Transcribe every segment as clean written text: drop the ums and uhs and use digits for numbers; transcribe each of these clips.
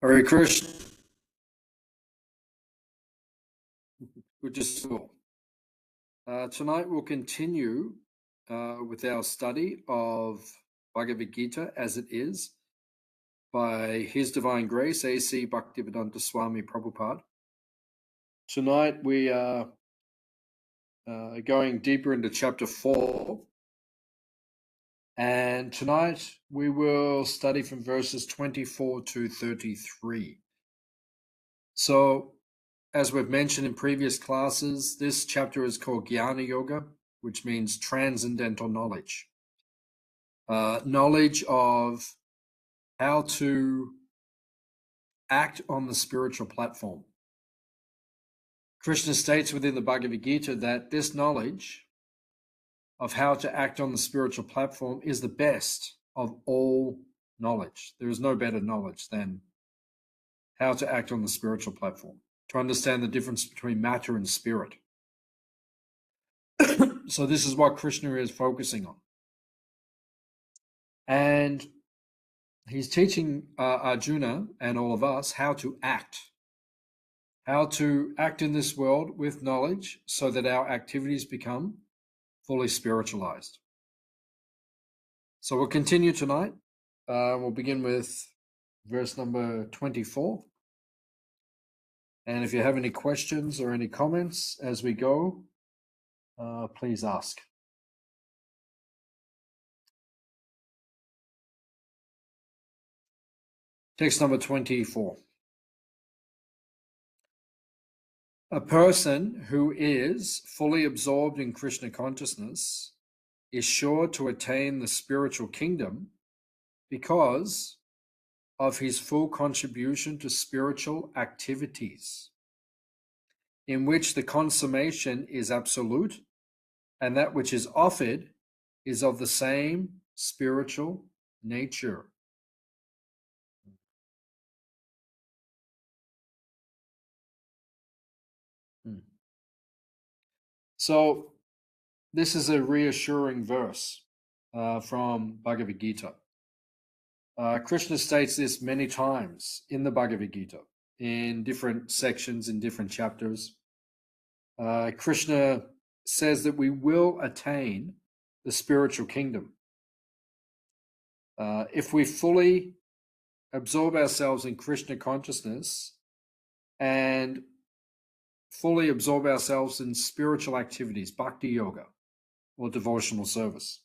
Hare Krishna. Good to see you all. Tonight we'll continue with our study of Bhagavad Gita as it is by His Divine Grace, A.C.Bhaktivedanta Swami Prabhupada. Tonight we are going deeper into chapter 4, and tonight we will study from verses 24 to 33. So, as we've mentioned in previous classes, this chapter is called Jnana Yoga, which means transcendental knowledge. Knowledge of how to act on the spiritual platform. Krishna states within the Bhagavad Gita that this knowledge of how to act on the spiritual platform is the best of all knowledge. There is no better knowledge than how to act on the spiritual platform, to understand the difference between matter and spirit. So this is what Krishna is focusing on. And he's teaching Arjuna and all of us how to act in this world with knowledge so that our activities become fully spiritualized. So we'll continue tonight. We'll begin with verse number 24. And if you have any questions or any comments as we go, please ask. Text number 24. A person who is fully absorbed in Krishna consciousness is sure to attain the spiritual kingdom because of his full contribution to spiritual activities, in which the consummation is absolute and that which is offered is of the same spiritual nature. So this is a reassuring verse from Bhagavad Gita. Krishna states this many times in the Bhagavad Gita, in different sections, in different chapters. Krishna says that we will attain the spiritual kingdom if we fully absorb ourselves in Krishna consciousness and fully absorb ourselves in spiritual activities, bhakti yoga, or devotional service.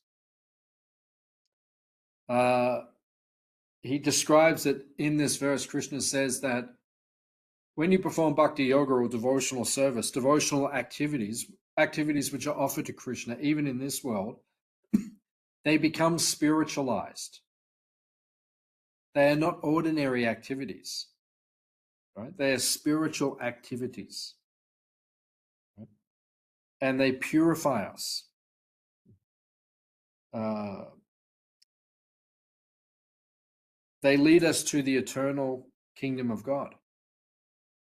He describes it in this verse. Krishna says that when you perform bhakti yoga or devotional service, devotional activities which are offered to Krishna, even in this world, they become spiritualized. They are not ordinary activities, right? They are spiritual activities, right? And they purify us. They lead us to the eternal kingdom of God.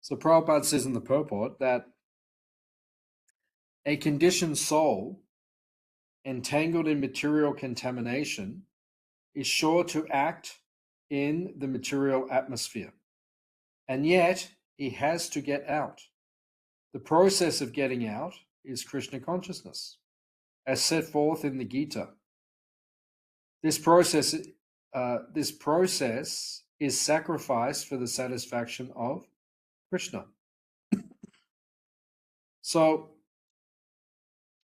So Prabhupada says in the purport that a conditioned soul entangled in material contamination is sure to act in the material atmosphere, and yet he has to get out. The process of getting out is Krishna consciousness, as set forth in the Gita. This process is sacrifice for the satisfaction of Krishna. So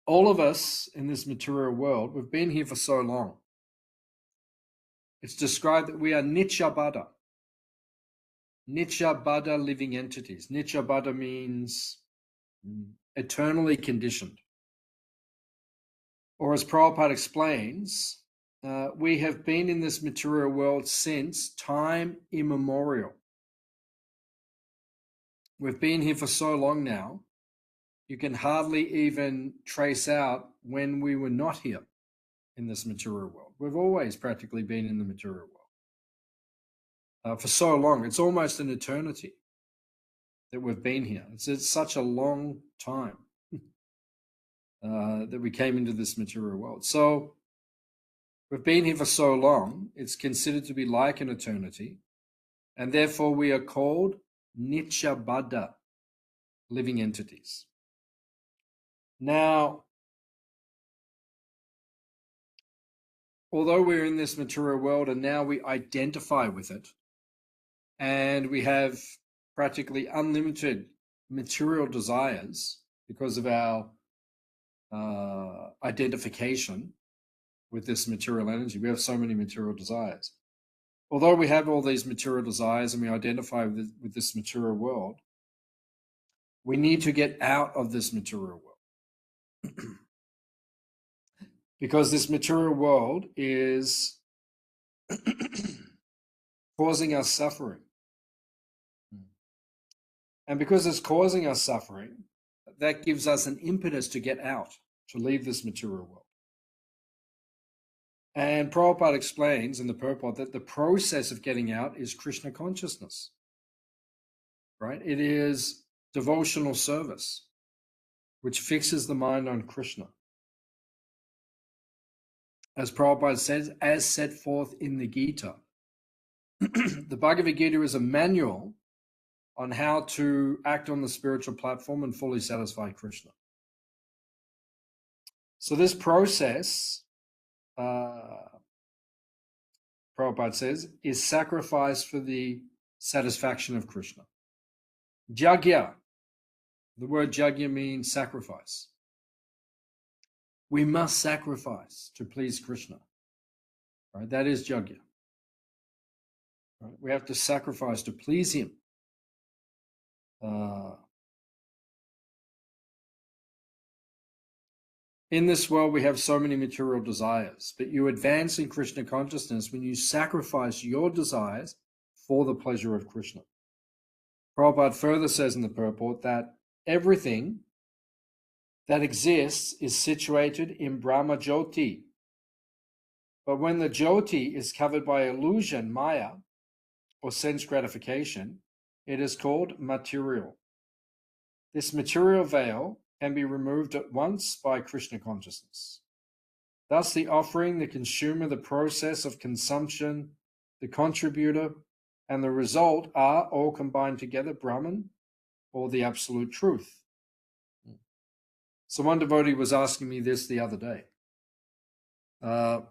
all of us in this material world, we've been here for so long. It's described that we are nityabada. Nityabada living entities. Nityabada means eternally conditioned. Or as Prabhupada explains, we have been in this material world since time immemorial. We've been here for so long now, you can hardly even trace out when we were not here in this material world. We've always practically been in the material world for so long. It's almost an eternity that we've been here. It's such a long time that we came into this material world. So we've been here for so long, it's considered to be like an eternity. And therefore we are called Nityabada, living entities. Now, although we're in this material world and now we identify with it, and we have practically unlimited material desires because of our identification with this material energy. We have so many material desires. Although we have all these material desires and we identify with this material world, we need to get out of this material world. Because this material world is causing us suffering. And because it's causing us suffering, that gives us an impetus to get out, to leave this material world. And Prabhupada explains in the purport that the process of getting out is Krishna consciousness, right? It is devotional service, which fixes the mind on Krishna. As Prabhupada says, as set forth in the Gita. The Bhagavad Gita is a manual on how to act on the spiritual platform and fully satisfy Krishna. So this process, Prabhupada says, is sacrifice for the satisfaction of Krishna. Jagya, the word jagya means sacrifice. We must sacrifice to please Krishna. Right? That is jagya. Right? We have to sacrifice to please him. In this world, we have so many material desires, but you advance in Krishna consciousness when you sacrifice your desires for the pleasure of Krishna. Prabhupada further says in the purport that everything that exists is situated in Brahma Jyoti. But when the Jyoti is covered by illusion, Maya, or sense gratification, it is called material. This material veil can be removed at once by Krishna consciousness. Thus, the offering, the consumer, the process of consumption, the contributor, and the result are all combined together, Brahman, or the absolute truth. So one devotee was asking me this the other day. How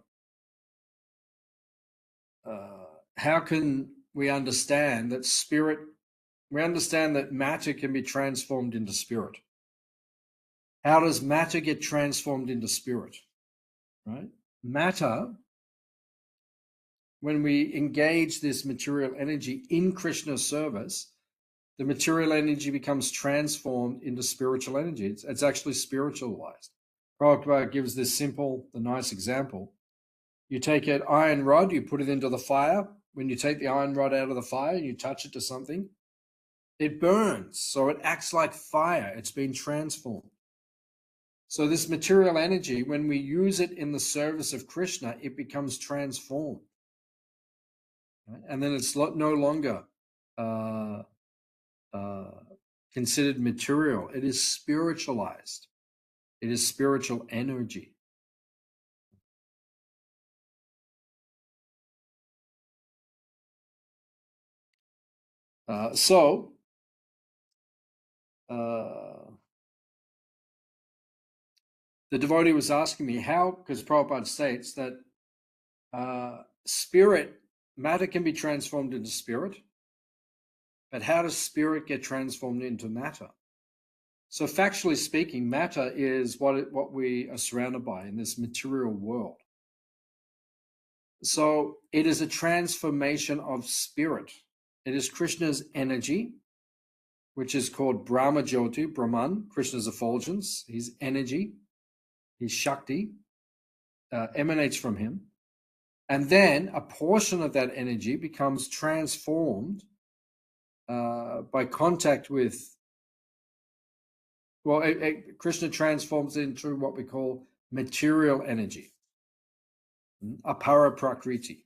can we understand that spirit, we understand that matter can be transformed into spirit. How does matter get transformed into spirit? Right? Matter, when we engage this material energy in Krishna's service, the material energy becomes transformed into spiritual energy. It's actually spiritualized. Prabhupada gives this simple, the nice example. You take an iron rod, you put it into the fire. When you take the iron rod out of the fire and you touch it to something, it burns. So it acts like fire. It's been transformed. So this material energy, when we use it in the service of Krishna, it becomes transformed. Right? And then it's no longer considered material. It is spiritualized. It is spiritual energy. The devotee was asking me how, because Prabhupada states that spirit, matter can be transformed into spirit, but how does spirit get transformed into matter? So factually speaking, matter is what we are surrounded by in this material world. So it is a transformation of spirit. It is Krishna's energy, which is called Brahma Jyoti, Brahman, Krishna's effulgence, his energy, his Shakti, emanates from him. And then a portion of that energy becomes transformed by contact with, Krishna transforms it into what we call material energy, apara prakriti.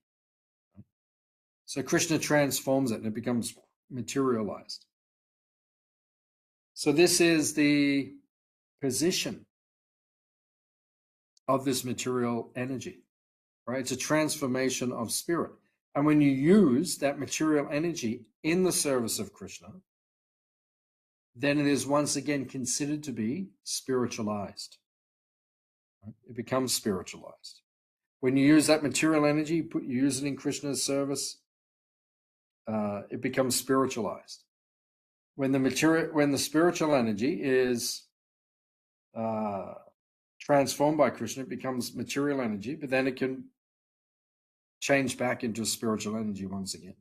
So Krishna transforms it and it becomes materialized. So this is the position of this material energy, right? It's a transformation of spirit. And when you use that material energy in the service of Krishna, then it is once again considered to be spiritualized. It becomes spiritualized. When you use that material energy, you use it in Krishna's service, it becomes spiritualized. When the spiritual energy is transformed by Krishna, it becomes material energy, but then it can change back into spiritual energy once again.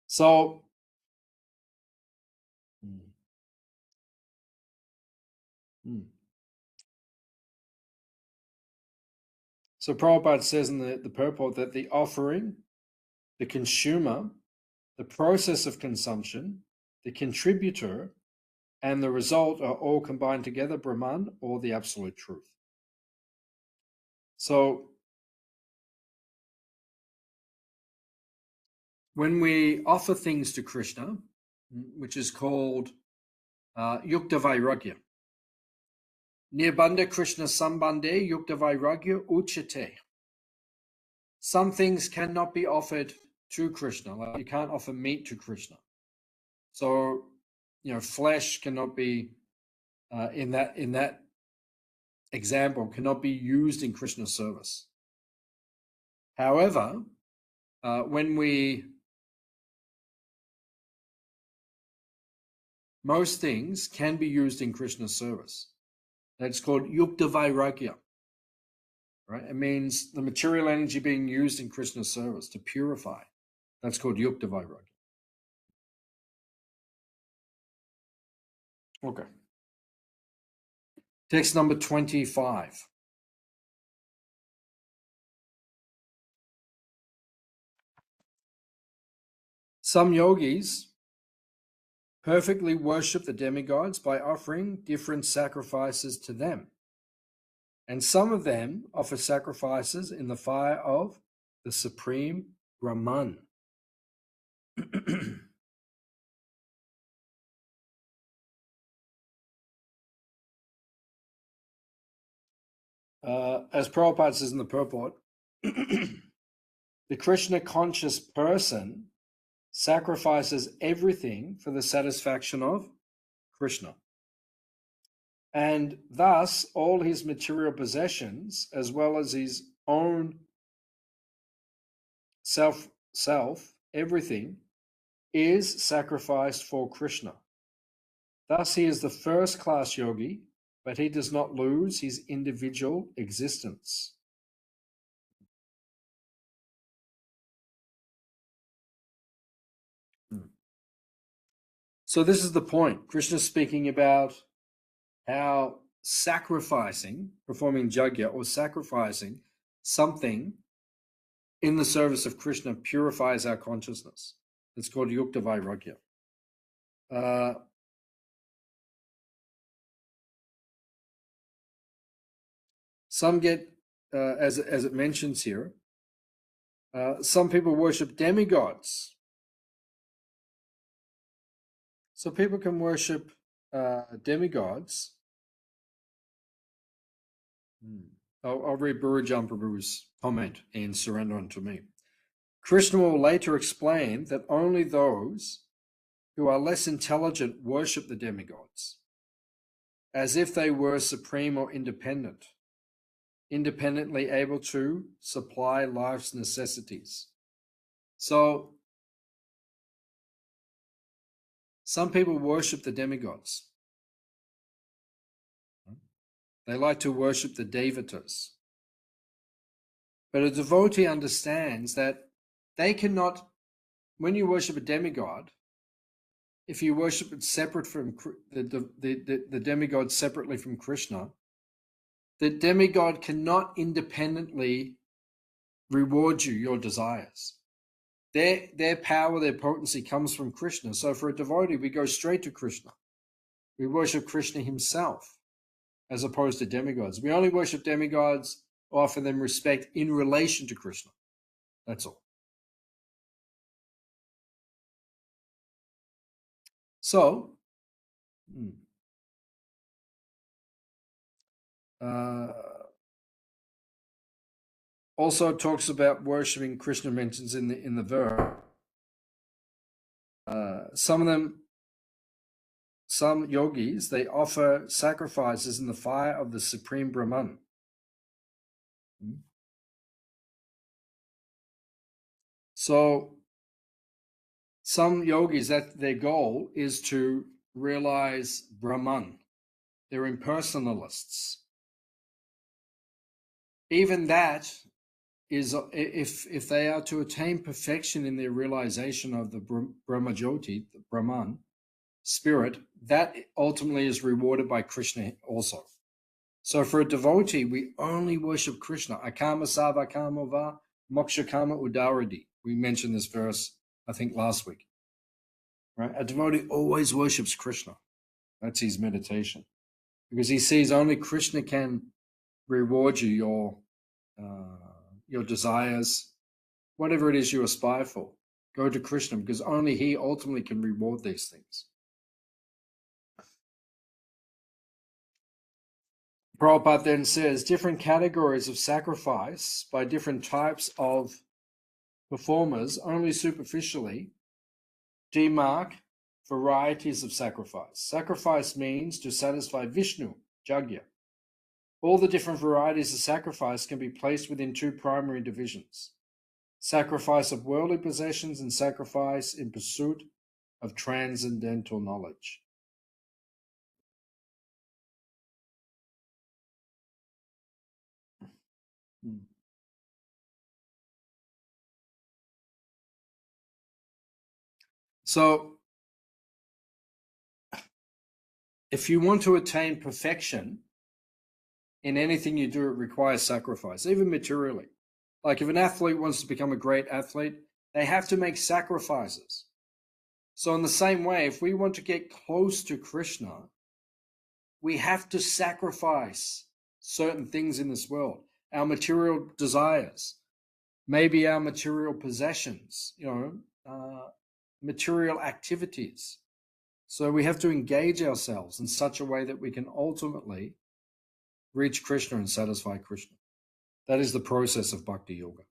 So, so Prabhupada says in the purport that the offering, the consumer, the process of consumption, the contributor, and the result are all combined together, Brahman, or the absolute truth. So, when we offer things to Krishna, which is called Yukta Vairagya, Nirbandha Krishna Sambandhe Yukta Vairagya Uchate. Some things cannot be offered to Krishna. Like you can't offer meat to Krishna. So, flesh cannot be in that example cannot be used in Krishna's service. However, most things can be used in Krishna's service. That's called Yukta Vairagya. Right? It means the material energy being used in Krishna's service to purify. That's called Yukta Vairagya. Okay. Text number 25. Some yogis perfectly worship the demigods by offering different sacrifices to them. And some of them offer sacrifices in the fire of the Supreme Brahman. As Prabhupada says in the purport, the Krishna conscious person sacrifices everything for the satisfaction of Krishna. And thus, all his material possessions, as well as his own self, everything is sacrificed for Krishna. Thus, he is the first class yogi, but he does not lose his individual existence. So this is the point. Krishna is speaking about how performing yajna or sacrificing something in the service of Krishna purifies our consciousness. It's called Yukta Vairagya. Some get, as it mentions here, some people worship demigods. So people can worship demigods. I'll read Burujan Prabhu's comment in Surrender Unto Me. Krishna will later explain that only those who are less intelligent worship the demigods, as if they were supreme or independently able to supply life's necessities. So, some people worship the demigods. They like to worship the devatas. But a devotee understands that they cannot, when you worship a demigod, if you worship it separate from the demigod separately from Krishna, the demigod cannot independently reward you your desires. Their power, their potency comes from Krishna. So for a devotee, we go straight to Krishna. We worship Krishna himself as opposed to demigods. We only worship demigods, offer them respect in relation to Krishna. That's all. So, also talks about worshipping. Krishna mentions in the verse. Some yogis, they offer sacrifices in the fire of the Supreme Brahman. So some yogis, that their goal is to realize Brahman. They're impersonalists. Even that is, if they are to attain perfection in their realization of the Brahmajyoti, the Brahman, spirit, that ultimately is rewarded by Krishna also. So for a devotee, we only worship Krishna. Akama sava kama va moksha kama udaradi. We mentioned this verse, I think, last week. Right? A devotee always worships Krishna. That's his meditation. Because he sees only Krishna can reward you, your desires, whatever it is you aspire for. Go to Krishna, because only he ultimately can reward these things. Prabhupada then says different categories of sacrifice by different types of performers only superficially demark varieties of sacrifice. Sacrifice means to satisfy Vishnu, Jagya. All the different varieties of sacrifice can be placed within two primary divisions: sacrifice of worldly possessions and sacrifice in pursuit of transcendental knowledge. So, if you want to attain perfection in anything you do, it requires sacrifice, even materially. Like if an athlete wants to become a great athlete, they have to make sacrifices. So in the same way, if we want to get close to Krishna, we have to sacrifice certain things in this world, our material desires, maybe our material possessions, material activities. So we have to engage ourselves in such a way that we can ultimately reach Krishna and satisfy Krishna. That is the process of bhakti yoga.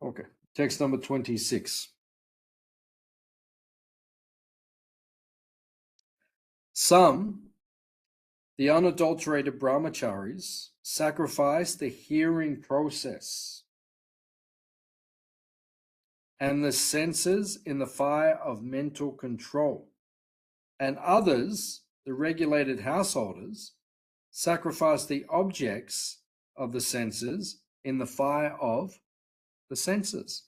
Okay, text number 26. Some, the unadulterated brahmacharis, sacrifice the hearing process and the senses in the fire of mental control. And others, the regulated householders, sacrifice the objects of the senses in the fire of the senses.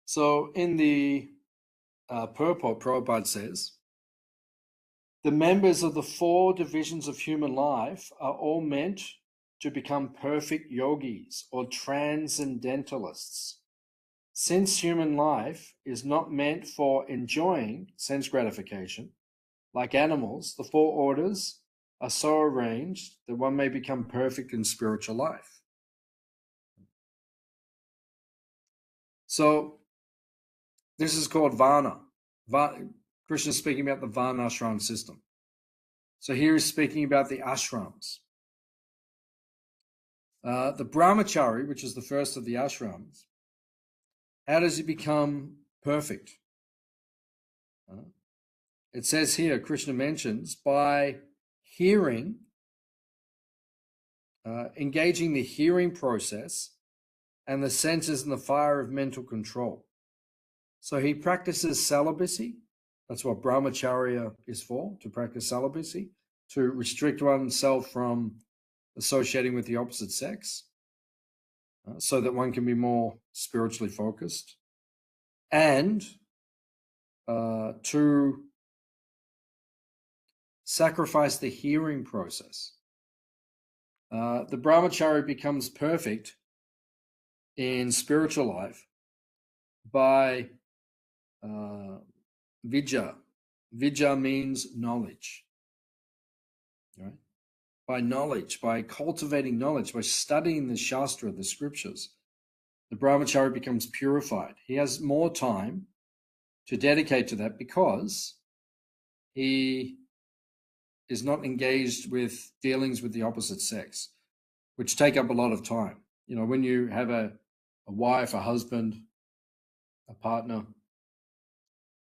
So in the purport, Prabhupada says, the members of the four divisions of human life are all meant to become perfect yogis or transcendentalists. Since human life is not meant for enjoying sense gratification, like animals, the four orders are so arranged that one may become perfect in spiritual life. So this is called Varna. Krishna is speaking about the Varnashram system. So here he's speaking about the ashrams. The brahmachari, which is the first of the ashrams, how does he become perfect? It says here, Krishna mentions, by hearing, engaging the hearing process and the senses in the fire of mental control. So he practices celibacy. That's what brahmacharya is for, to practice celibacy, to restrict oneself from associating with the opposite sex, so that one can be more spiritually focused, and to sacrifice the hearing process. The brahmachari becomes perfect in spiritual life by vidya. Vidya means knowledge, right? by knowledge, by cultivating knowledge, by studying the Shastra, the scriptures, the brahmachari becomes purified. He has more time to dedicate to that because he is not engaged with dealings with the opposite sex, which take up a lot of time. You know, when you have a wife, a husband, a partner,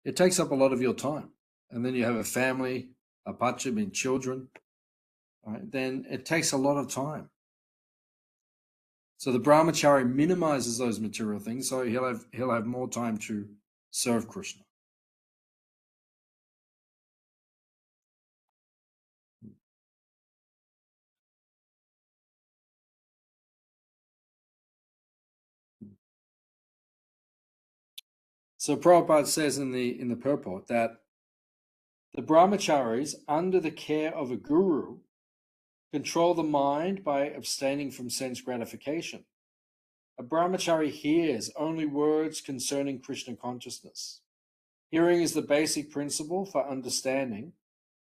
it takes up a lot of your time. And then you have a family, a pacha, mean children, right? Then it takes a lot of time. So the brahmachari minimizes those material things, so he'll have more time to serve Krishna. So Prabhupada says in the purport that the brahmacharis, under the care of a guru, control the mind by abstaining from sense gratification. A brahmachari hears only words concerning Krishna consciousness. Hearing is the basic principle for understanding,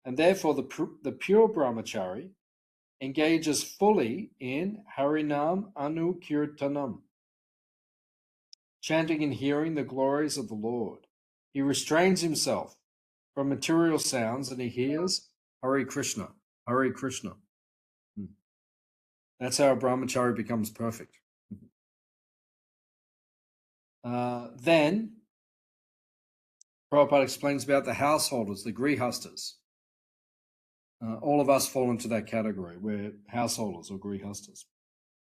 and therefore the pure brahmachari engages fully in Harinam Anukirtanam, chanting and hearing the glories of the Lord. He restrains himself from material sounds and he hears Hare Krishna, Hare Krishna. That's how a brahmachari becomes perfect. Then Prabhupada explains about the householders, the grihastas. All of us fall into that category. We're householders or grihastas.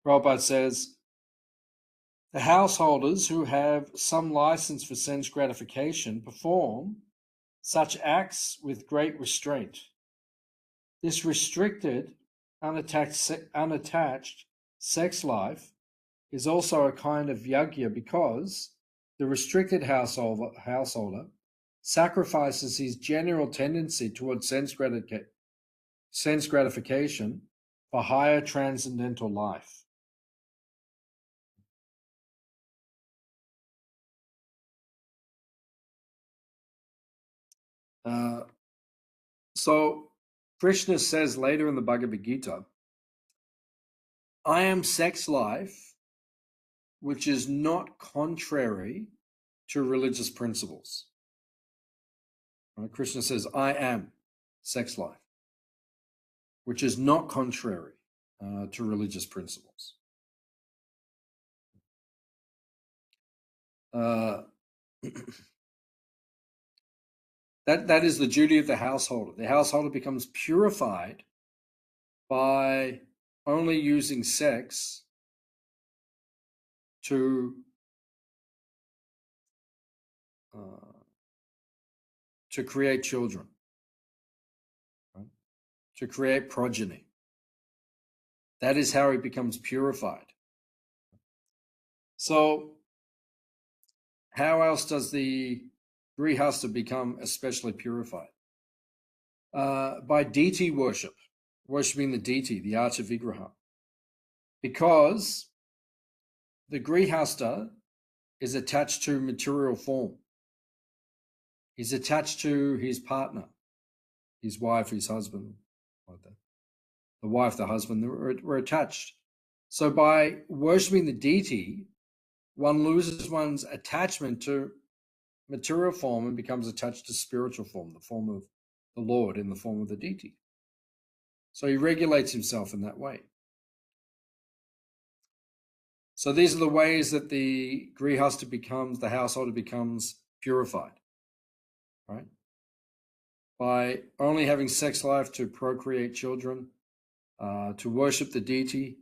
Prabhupada says, the householders who have some license for sense gratification perform such acts with great restraint. This restricted, unattached sex life is also a kind of yajna because the restricted householder sacrifices his general tendency towards sense gratification for higher transcendental life. So Krishna says later in the Bhagavad Gita, I am sex life, which is not contrary to religious principles. Right? Krishna says, I am sex life, which is not contrary to religious principles. That is the duty of the householder. The householder becomes purified by only using sex to create children, right? To create progeny. That is how he becomes purified. So how else does the grihasta become especially purified? By deity worship, worshipping the deity, the Archa Vigraha. Because the grihasta is attached to material form. He's attached to his partner, his wife, his husband, like that. The wife, the husband, we're attached. So by worshipping the deity, one loses one's attachment to material form and becomes attached to spiritual form, the form of the Lord in the form of the deity. So he regulates himself in that way. So these are the ways that the grihasta becomes, the householder becomes purified, right? By only having sex life to procreate children, to worship the deity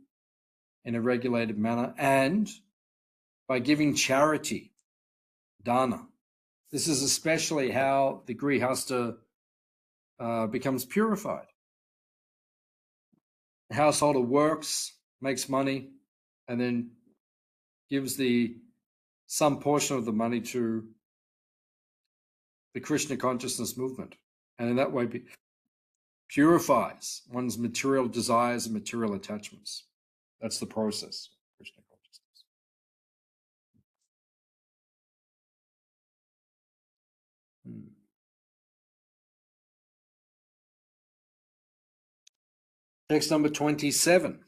in a regulated manner, and by giving charity, dana. This is especially how the grihasta becomes purified. The householder works, makes money, and then gives some portion of the money to the Krishna consciousness movement, and in that way purifies one's material desires and material attachments. That's the process of Krishna consciousness. Text number 27.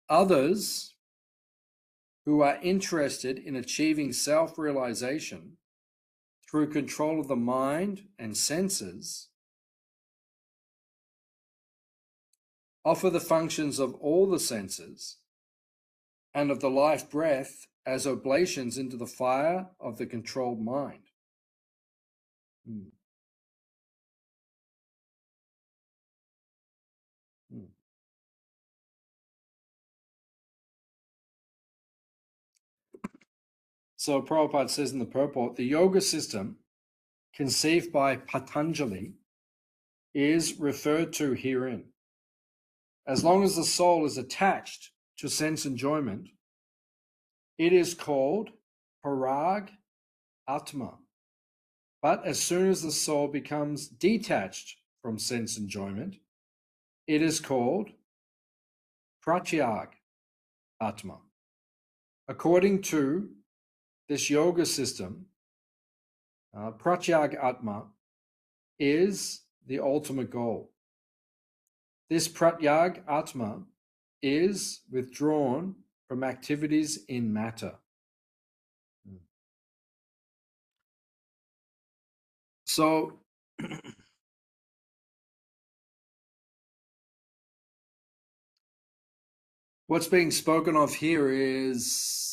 Others who are interested in achieving self-realization through control of the mind and senses offer the functions of all the senses and of the life breath as oblations into the fire of the controlled mind. So Prabhupada says in the purport, the yoga system conceived by Patanjali is referred to herein. As long as the soul is attached to sense enjoyment, it is called parag atma. But as soon as the soul becomes detached from sense enjoyment, it is called pratyag atma. According to this yoga system, pratyag atma is the ultimate goal. This pratyag atma is withdrawn from activities in matter. So what's being spoken of here is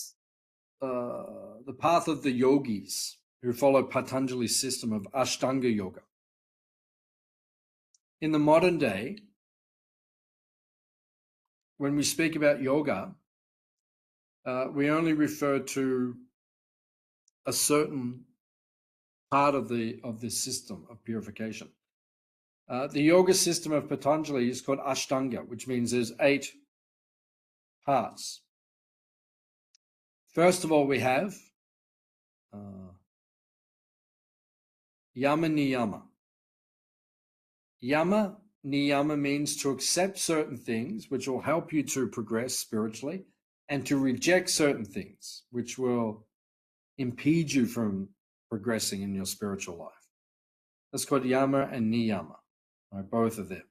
the path of the yogis who follow Patanjali's system of Ashtanga yoga. In the modern day, when we speak about yoga, we only refer to a certain part of this system of purification. The yoga system of Patanjali is called Ashtanga, which means there's 8 parts. First of all, we have yama niyama. Yama niyama means to accept certain things which will help you to progress spiritually, and to reject certain things which will impede you from progressing in your spiritual life. That's called yama and niyama, right? Both of them.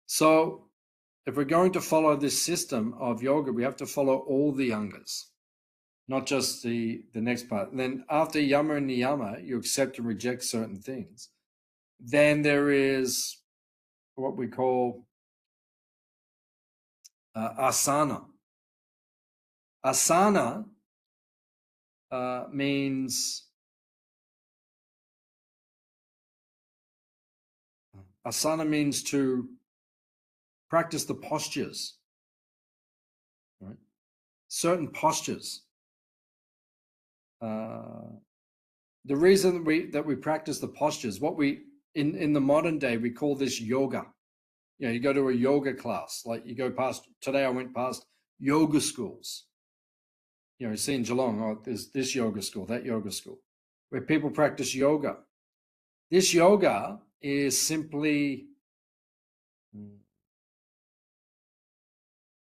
So if we're going to follow this system of yoga, we have to follow all the yangas, not just the next part. And then after yama and niyama, you accept and reject certain things. Then there is what we call asana. Asana means to practice the postures, right? Certain postures. The reason that we practice the postures, what we in the modern day we call this yoga. You know, you go to a yoga class, like you go past. Today I went past yoga schools. You know, you see in Geelong, oh, there's this yoga school, that yoga school, where people practice yoga. This yoga is simply,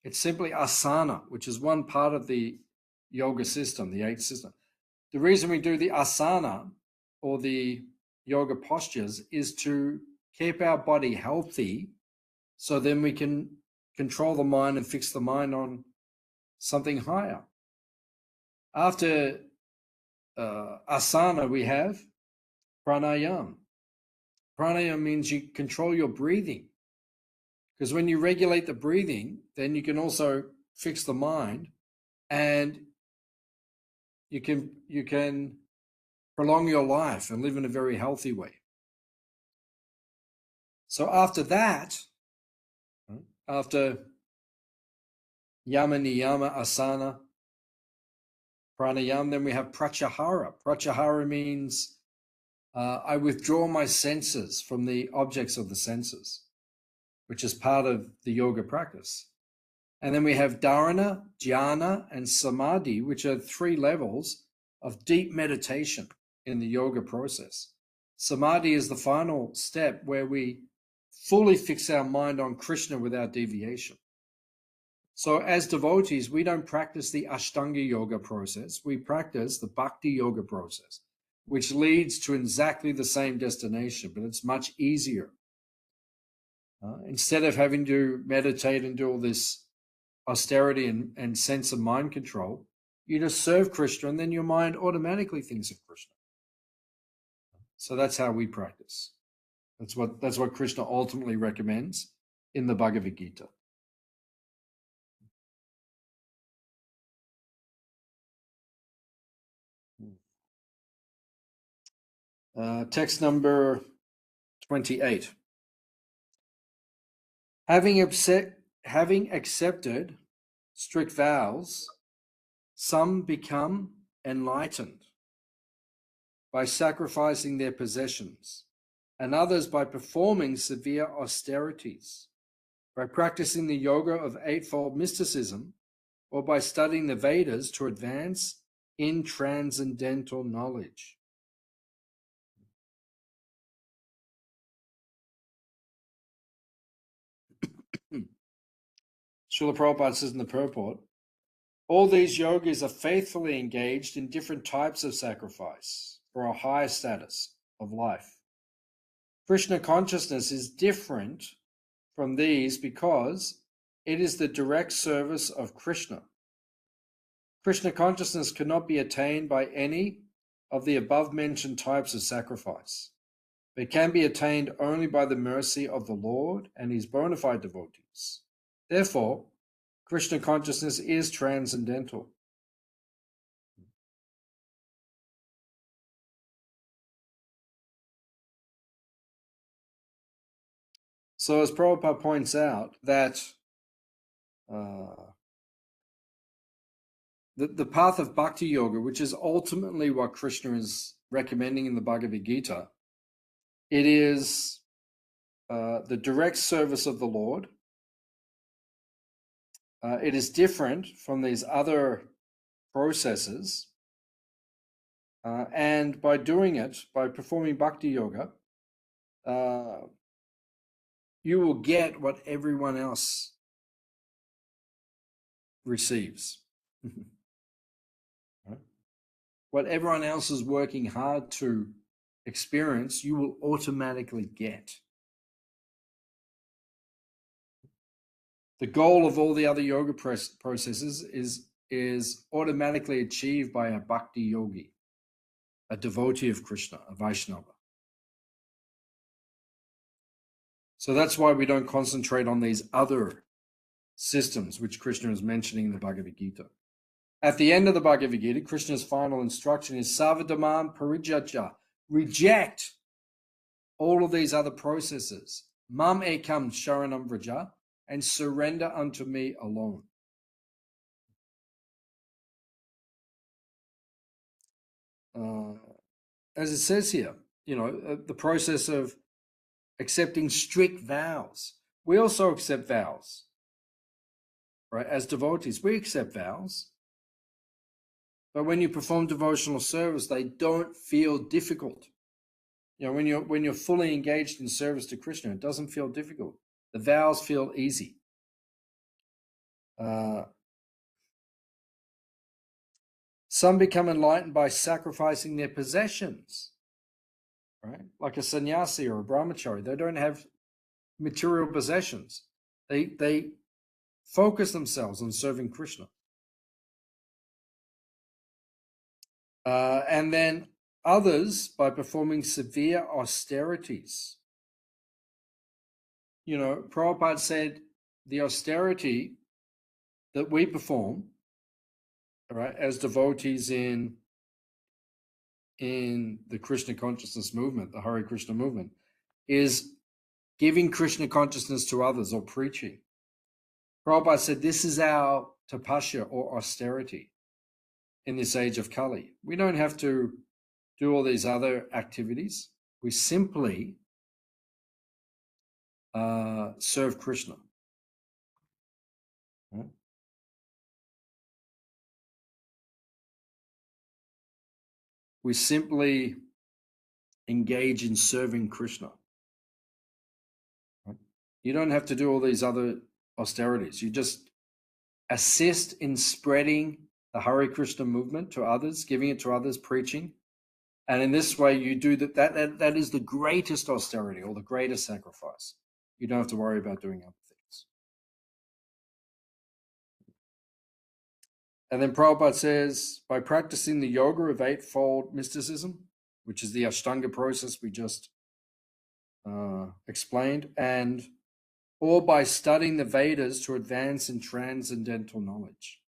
it's simply asana, which is one part of the yoga system, the 8 system. The reason we do the asana or the yoga postures is to keep our body healthy, so then we can control the mind and fix the mind on something higher. After asana, we have pranayam. Pranayam means you control your breathing, because when you regulate the breathing, then you can also fix the mind, and you can prolong your life and live in a very healthy way. So after that, after yama niyama asana pranayam, then we have pratyahara. Pratyahara means I withdraw my senses from the objects of the senses, which is part of the yoga practice. And then we have dharana, dhyana, and samadhi, which are 3 levels of deep meditation in the yoga process. Samadhi is the final step where we fully fix our mind on Krishna without deviation. So as devotees, we don't practice the Ashtanga yoga process. We practice the Bhakti yoga process, which leads to exactly the same destination, but it's much easier. Instead of having to meditate and do all this austerity and sense of mind control, you just serve Krishna, and then your mind automatically thinks of Krishna. So that's how we practice. That's what Krishna ultimately recommends in the Bhagavad Gita. Text number 28. Having accepted strict vows, some become enlightened by sacrificing their possessions, and others by performing severe austerities, by practicing the yoga of eightfold mysticism, or by studying the Vedas to advance in transcendental knowledge. Srila Prabhupada says in the purport, all these yogis are faithfully engaged in different types of sacrifice for a higher status of life. Krishna consciousness is different from these because it is the direct service of Krishna. Krishna consciousness cannot be attained by any of the above-mentioned types of sacrifice, but can be attained only by the mercy of the Lord and his bona fide devotees. Therefore, Krishna consciousness is transcendental. So as Prabhupada points out, that the path of bhakti yoga, which is ultimately what Krishna is recommending in the Bhagavad Gita, it is the direct service of the Lord. It is different from these other processes. And by doing it, by performing bhakti yoga, you will get what everyone else receives. Right? What everyone else is working hard to experience, you will automatically get. The goal of all the other yoga processes is automatically achieved by a bhakti yogi, a devotee of Krishna, a Vaishnava. So that's why we don't concentrate on these other systems which Krishna is mentioning in the Bhagavad Gita. At the end of the Bhagavad Gita, Krishna's final instruction is Savadamam Parijatya. Reject all of these other processes. Mam ekam sharanam vraja, and surrender unto me alone. As it says here, the process of accepting strict vows. We also accept vows, right? As devotees, we accept vows. But when you perform devotional service, they don't feel difficult. When you're fully engaged in service to Krishna, it doesn't feel difficult. The vows feel easy. Some become enlightened by sacrificing their possessions, right? Like a sannyasi or a brahmachari, they don't have material possessions. They focus themselves on serving Krishna. And then others by performing severe austerities. Prabhupada said the austerity that we perform, right, as devotees in the Krishna consciousness movement, the Hare Krishna movement, is giving Krishna consciousness to others or preaching. Prabhupada said this is our tapasya or austerity in this age of Kali. We don't have to do all these other activities. We simply serve Krishna. Right? We simply engage in serving Krishna. Right? You don't have to do all these other austerities. You just assist in spreading the Hare Krishna movement to others, giving it to others, preaching. And in this way, you do that is the greatest austerity or the greatest sacrifice. You don't have to worry about doing other things. And then Prabhupada says, by practicing the yoga of eightfold mysticism, which is the Ashtanga process we just explained, or by studying the Vedas to advance in transcendental knowledge.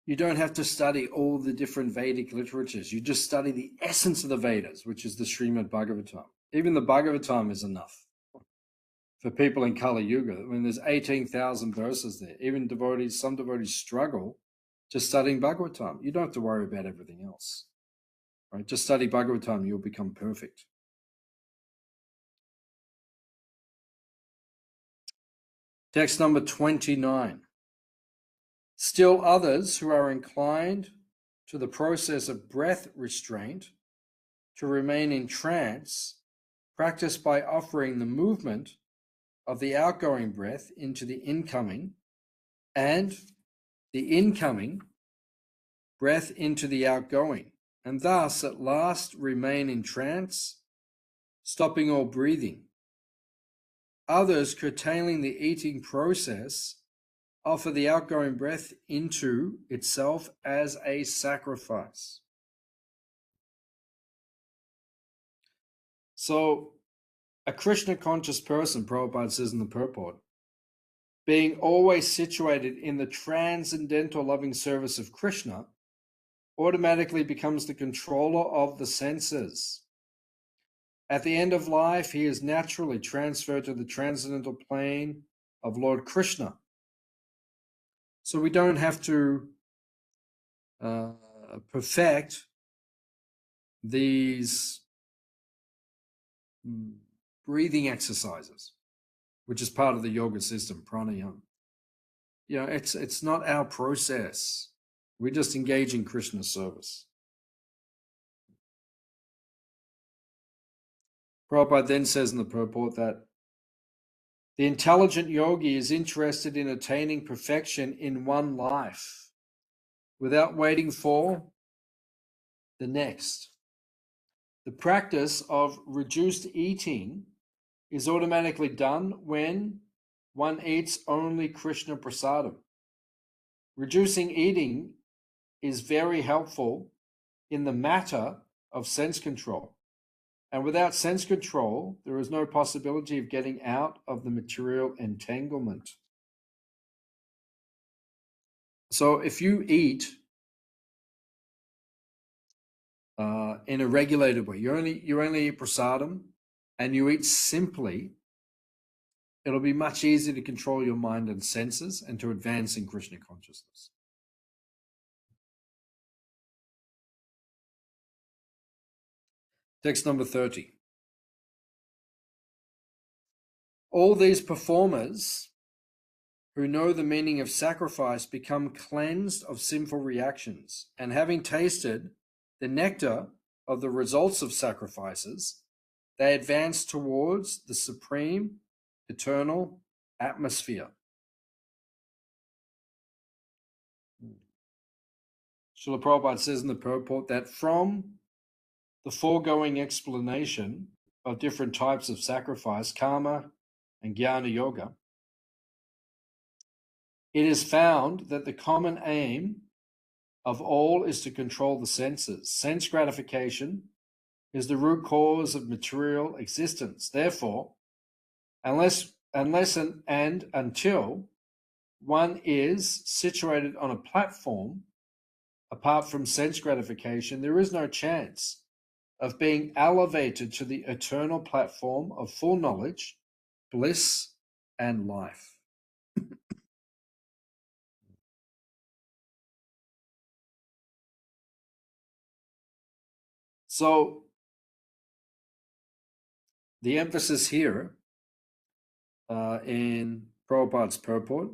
You don't have to study all the different Vedic literatures. You just study the essence of the Vedas, which is the Srimad Bhagavatam. Even the Bhagavatam is enough for people in Kali Yuga. I mean, there's 18,000 verses there. Even some devotees struggle just studying Bhagavatam. You don't have to worry about everything else. Right? Just study Bhagavatam, you'll become perfect. Text number 29. Still others who are inclined to the process of breath restraint to remain in trance practice by offering the movement of the outgoing breath into the incoming and the incoming breath into the outgoing, and thus at last remain in trance, stopping all breathing. Others, curtailing the eating process, offer the outgoing breath into itself as a sacrifice. So, a Krishna conscious person, Prabhupada says in the purport, being always situated in the transcendental loving service of Krishna, automatically becomes the controller of the senses. At the end of life, he is naturally transferred to the transcendental plane of Lord Krishna. So we don't have to perfect these breathing exercises, which is part of the yoga system, pranayama. You know, it's not our process. We just engage in Krishna's service. Prabhupada then says in the purport that the intelligent yogi is interested in attaining perfection in one life without waiting for the next. The practice of reduced eating is automatically done when one eats only Krishna prasadam. Reducing eating is very helpful in the matter of sense control. And without sense control, there is no possibility of getting out of the material entanglement. So if you eat in a regulated way, you only eat prasadam and you eat simply, it'll be much easier to control your mind and senses and to advance in Krishna consciousness. Text number 30. All these performers who know the meaning of sacrifice become cleansed of sinful reactions, and having tasted the nectar of the results of sacrifices, they advance towards the supreme, eternal atmosphere. Srila Prabhupada says in the purport that from the foregoing explanation of different types of sacrifice, karma and jnana yoga, it is found that the common aim of all is to control the senses. Sense gratification is the root cause of material existence. Therefore, unless and until one is situated on a platform apart from sense gratification, there is no chance of being elevated to the eternal platform of full knowledge, bliss, and life. So the emphasis here in Prabhupada's purport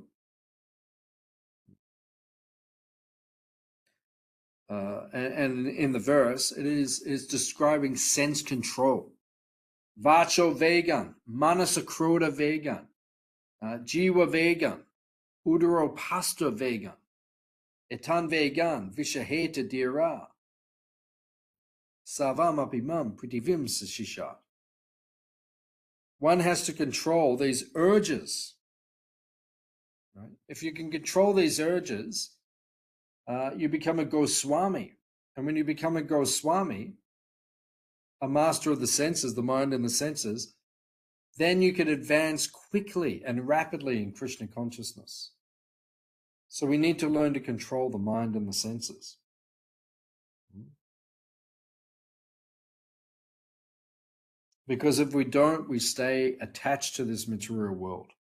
and in the verse, it is describing sense control. Vacho vegan, manasa krodha vegan, jiva vegan, udaro pasta vegan, etan vegan vishaheta dira, savam apimam pritivim shishat. One has to control these urges. Right? If you can control these urges, you become a Goswami. And when you become a Goswami, a master of the senses, the mind and the senses, then you can advance quickly and rapidly in Krishna consciousness. So we need to learn to control the mind and the senses. Because if we don't, we stay attached to this material world.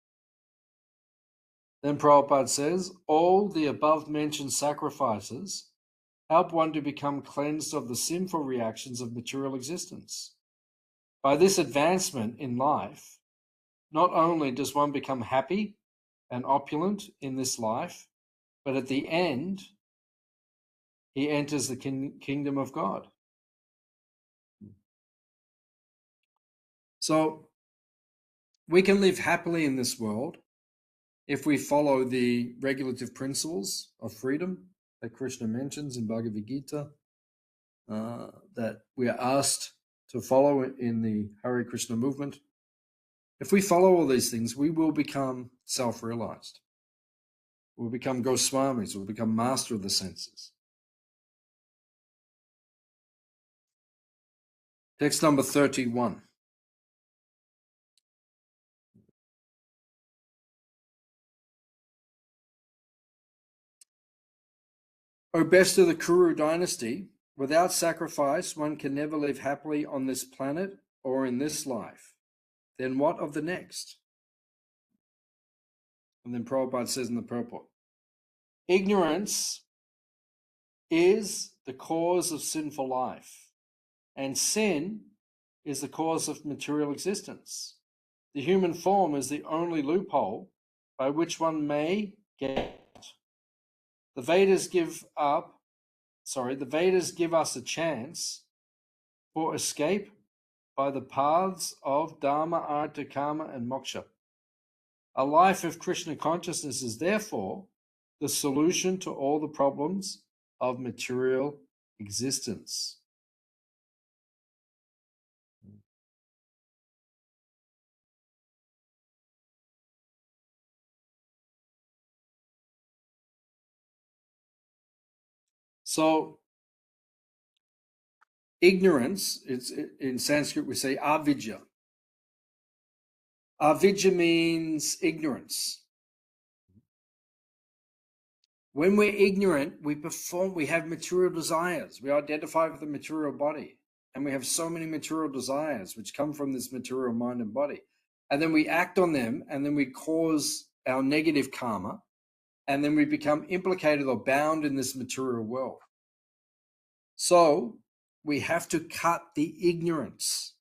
Then Prabhupada says, all the above-mentioned sacrifices help one to become cleansed of the sinful reactions of material existence. By this advancement in life, not only does one become happy and opulent in this life, but at the end, he enters the kingdom of God. So we can live happily in this world if we follow the regulative principles of freedom that Krishna mentions in Bhagavad Gita, that we are asked to follow in the Hare Krishna movement. If we follow all these things, we will become self-realized. We'll become Goswamis, we'll become master of the senses. Text number 31. O best of the Kuru dynasty, without sacrifice one can never live happily on this planet or in this life. Then what of the next? And then Prabhupada says in the purport, ignorance is the cause of sinful life, and sin is the cause of material existence. The human form is the only loophole by which one may get out. The Vedas give us a chance for escape by the paths of Dharma, Artha, Kama, and Moksha. A life of Krishna consciousness is therefore the solution to all the problems of material existence. So, ignorance, in Sanskrit we say avidya. Avidya means ignorance. When we're ignorant, we have material desires. We identify with the material body. And we have so many material desires which come from this material mind and body. And then we act on them, and then we cause our negative karma, and then we become implicated or bound in this material world. So we have to cut the ignorance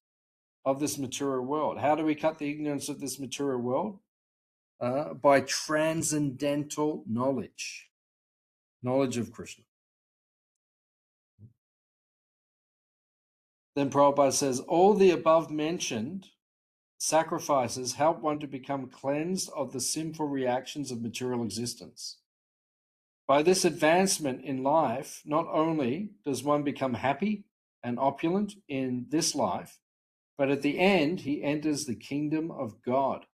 of this material world. How do we cut the ignorance of this material world? By transcendental knowledge of Krishna. Then Prabhupada says, all the above mentioned sacrifices help one to become cleansed of the sinful reactions of material existence. By this advancement in life, not only does one become happy and opulent in this life, but at the end, he enters the kingdom of God.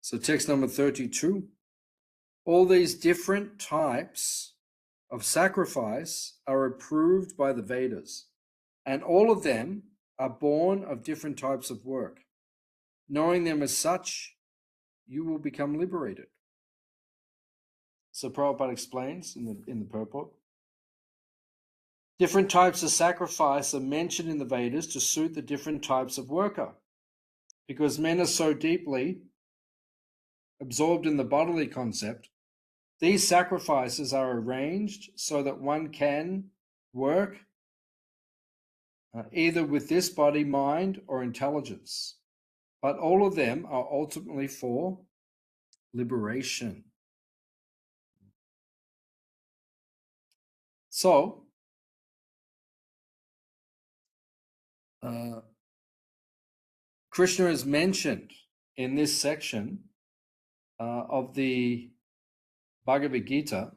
So text number 32. All these different types of sacrifice are approved by the Vedas, and all of them are born of different types of work. Knowing them as such, you will become liberated. So Prabhupada explains in the purport. Different types of sacrifice are mentioned in the Vedas to suit the different types of worker, because men are so deeply absorbed in the bodily concept. These sacrifices are arranged so that one can work either with this body, mind, or intelligence. But all of them are ultimately for liberation. So, Krishna is mentioned in this section of the Bhagavad Gita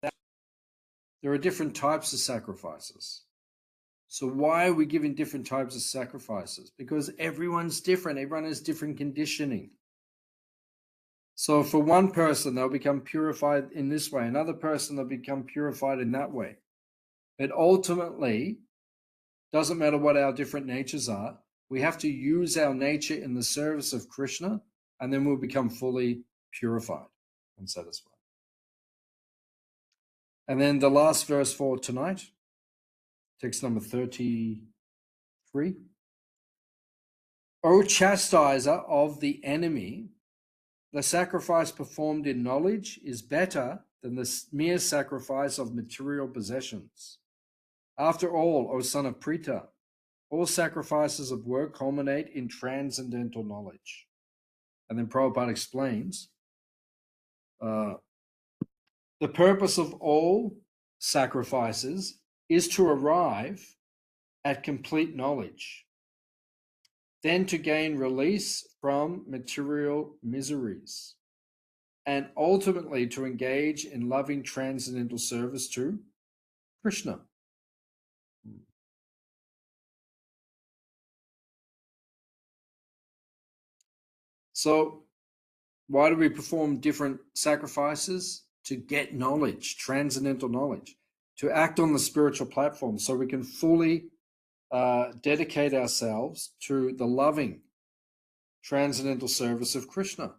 that there are different types of sacrifices. So why are we giving different types of sacrifices? Because everyone's different. Everyone has different conditioning. So for one person, they'll become purified in this way. Another person, they'll become purified in that way. But ultimately, doesn't matter what our different natures are, we have to use our nature in the service of Krishna, and then we'll become fully purified and satisfied. And then the last verse for tonight, text number 33. O chastiser of the enemy, the sacrifice performed in knowledge is better than the mere sacrifice of material possessions. After all, O son of Pritha, all sacrifices of work culminate in transcendental knowledge. And then Prabhupada explains, the purpose of all sacrifices is to arrive at complete knowledge, then to gain release from material miseries, and ultimately to engage in loving transcendental service to Krishna. So why do we perform different sacrifices? To get knowledge, transcendental knowledge, to act on the spiritual platform so we can fully dedicate ourselves to the loving transcendental service of Krishna.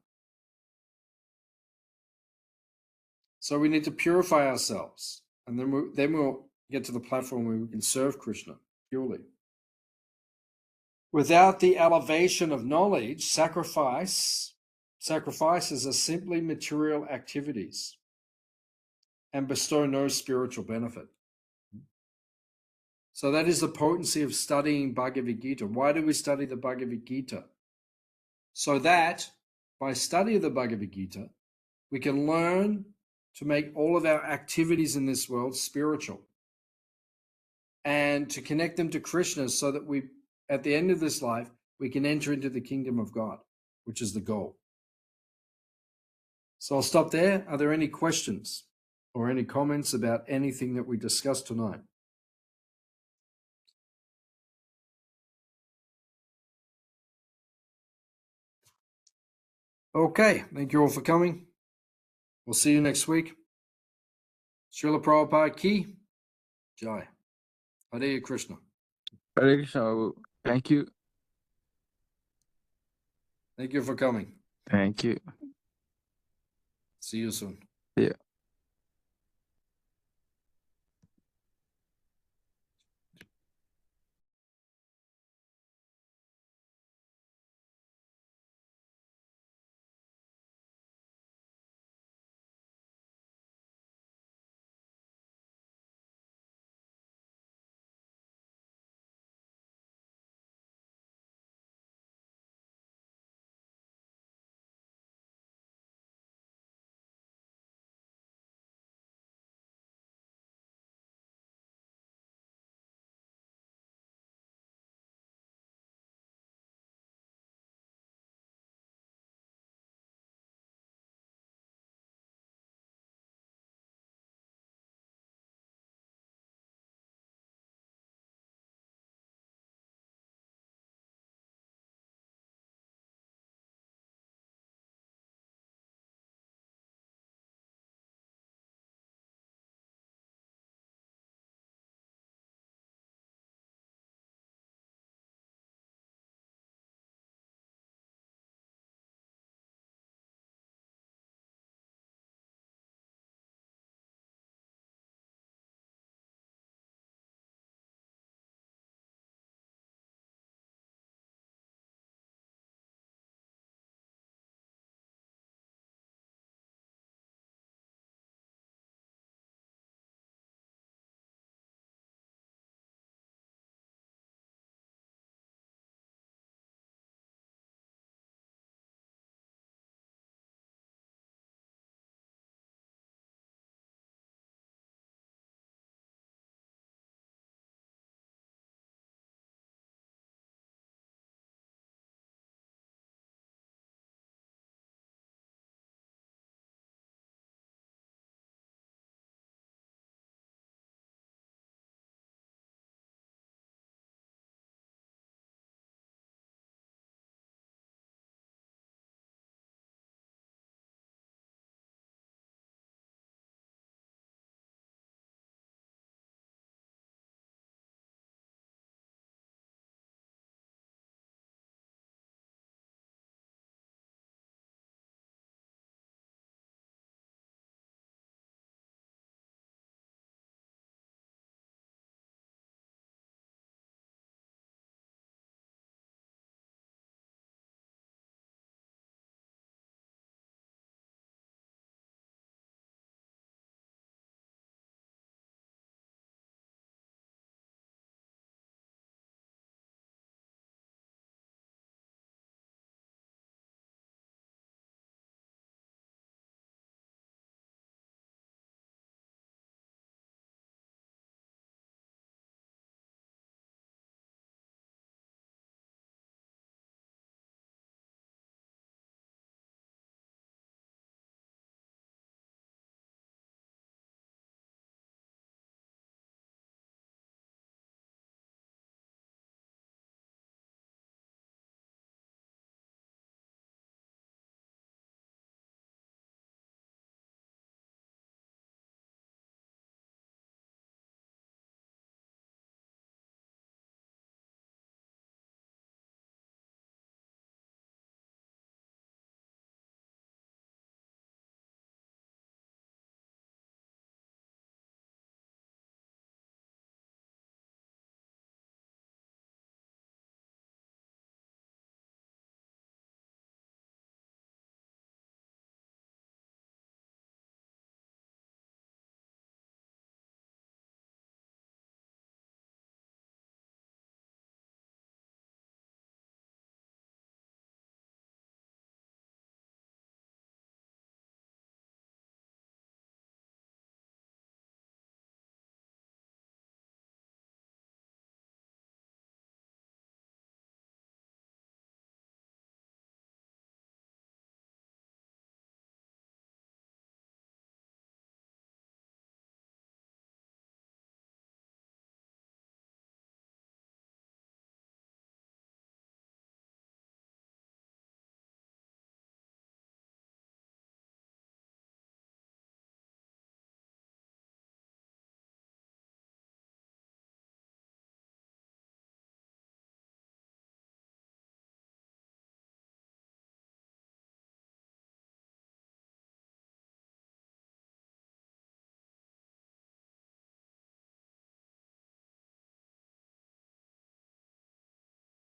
So we need to purify ourselves, and then we'll get to the platform where we can serve Krishna purely. Without the elevation of knowledge, sacrifices are simply material activities and bestow no spiritual benefit. So that is the potency of studying Bhagavad Gita. Why do we study the Bhagavad Gita? So that by study of the Bhagavad Gita, we can learn to make all of our activities in this world spiritual and to connect them to Krishna so that we, at the end of this life, we can enter into the kingdom of God, which is the goal. So I'll stop there. Are there any questions or any comments about anything that we discussed tonight? Okay, thank you all for coming. We'll see you next week. Srila Prabhupada Ki Jai. Hare Krishna. Hare Krishna. Thank you. Thank you for coming. Thank you. See you soon. Yeah.